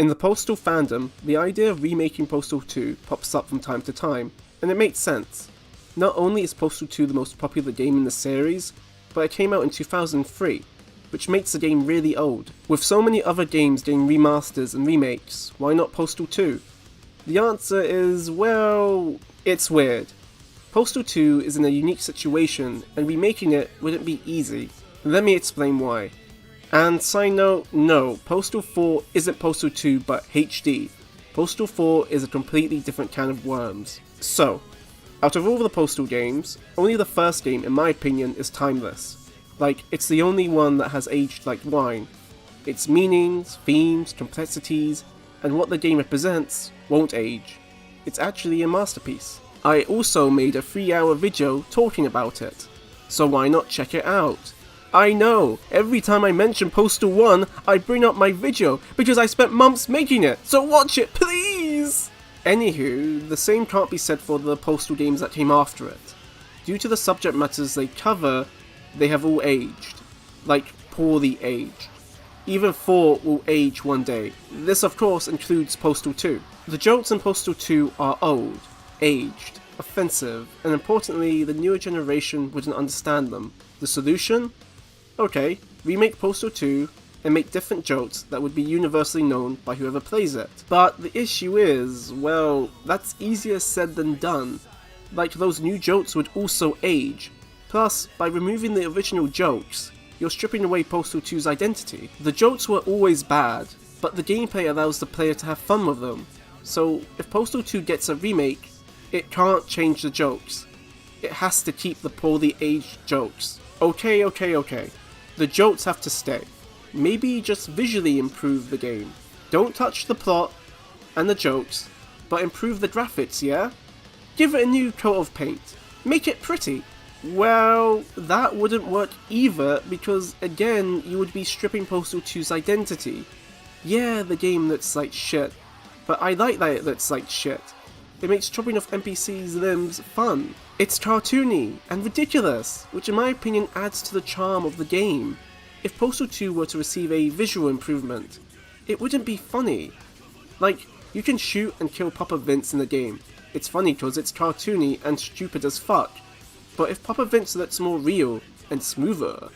In the Postal fandom, the idea of remaking Postal 2 pops up from time to time, and it makes sense. Not only is Postal 2 the most popular game in the series, but it came out in 2003, which makes the game really old. With so many other games getting remasters and remakes, why not Postal 2? The answer is, well, it's weird. Postal 2 is in a unique situation, and remaking it wouldn't be easy. Let me explain why. And side note, no, Postal 4 isn't Postal 2 but HD. Postal 4 is a completely different can of worms. So, out of all the Postal games, only the first game, in my opinion, is timeless. Like, it's the only one that has aged like wine. Its meanings, themes, complexities, and what the game represents won't age. It's actually a masterpiece. I also made a 3-hour video talking about it, so why not check it out? I know, every time I mention Postal 1, I bring up my video because I spent months making it, so watch it, please! Anywho, the same can't be said for the Postal games that came after it. Due to the subject matters they cover, they have all aged. Like, poorly aged. Even 4 will age one day. This of course includes Postal 2. The jokes in Postal 2 are old, aged, offensive, and importantly, the newer generation wouldn't understand them. The solution? Okay, remake Postal 2 and make different jokes that would be universally known by whoever plays it. But the issue is, well, that's easier said than done. Like, those new jokes would also age. Plus, by removing the original jokes, you're stripping away Postal 2's identity. The jokes were always bad, but the gameplay allows the player to have fun with them. So, if Postal 2 gets a remake, it can't change the jokes. It has to keep the poorly aged jokes. Okay. The jokes have to stay. Maybe just visually improve the game. Don't touch the plot and the jokes, but improve the graphics, yeah? Give it a new coat of paint. Make it pretty. Well, that wouldn't work either because, again, you would be stripping Postal 2's identity. Yeah, the game looks like shit, but I like that it looks like shit. It makes chopping off NPCs' limbs fun. It's cartoony and ridiculous, which in my opinion adds to the charm of the game. If Postal 2 were to receive a visual improvement, it wouldn't be funny. Like, you can shoot and kill Papa Vince in the game. It's funny because it's cartoony and stupid as fuck. But if Papa Vince looks more real and smoother,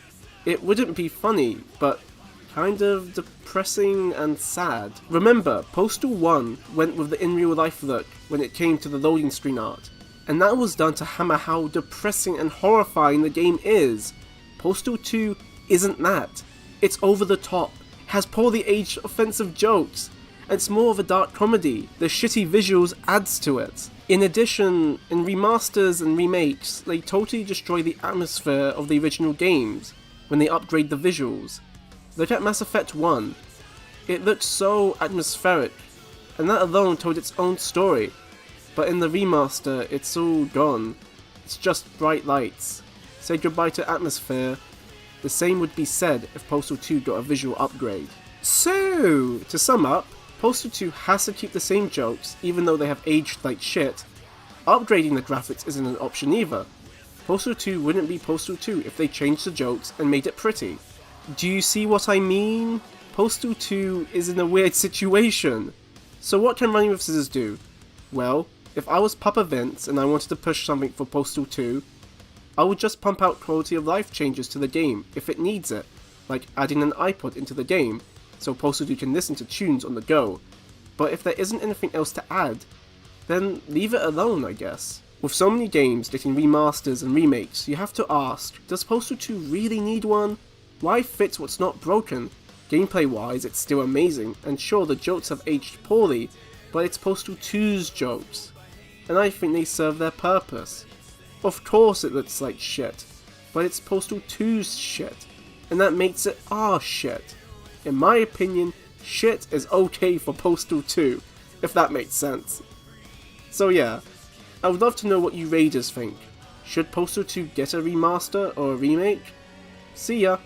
it wouldn't be funny, but kind of depressing and sad. Remember, Postal 1 went with the in real life look when it came to the loading screen art, and that was done to hammer how depressing and horrifying the game is. Postal 2 isn't that. It's over the top, has poorly aged offensive jokes, and it's more of a dark comedy. The shitty visuals adds to it. In addition, in remasters and remakes, they totally destroy the atmosphere of the original games when they upgrade the visuals. Look at Mass Effect 1. It looked so atmospheric, and that alone told its own story. But in the remaster, it's all gone. It's just bright lights. Say goodbye to atmosphere. The same would be said if Postal 2 got a visual upgrade. So, to sum up, Postal 2 has to keep the same jokes even though they have aged like shit. Upgrading the graphics isn't an option either. Postal 2 wouldn't be Postal 2 if they changed the jokes and made it pretty. Do you see what I mean? Postal 2 is in a weird situation. So what can Running with Scissors do? Well, if I was Papa Vince and I wanted to push something for Postal 2, I would just pump out quality of life changes to the game if it needs it, like adding an iPod into the game, so Postal 2 can listen to tunes on the go. But if there isn't anything else to add, then leave it alone, I guess. With so many games getting remasters and remakes, you have to ask, does Postal 2 really need one? Why fix what's not broken? Gameplay wise, it's still amazing, and sure the jokes have aged poorly, but it's Postal 2's jokes, and I think they serve their purpose. Of course it looks like shit, but it's Postal 2's shit, and that makes it our shit. In my opinion, shit is okay for Postal 2, if that makes sense. So yeah, I would love to know what you Raiders think. Should Postal 2 get a remaster or a remake? See ya!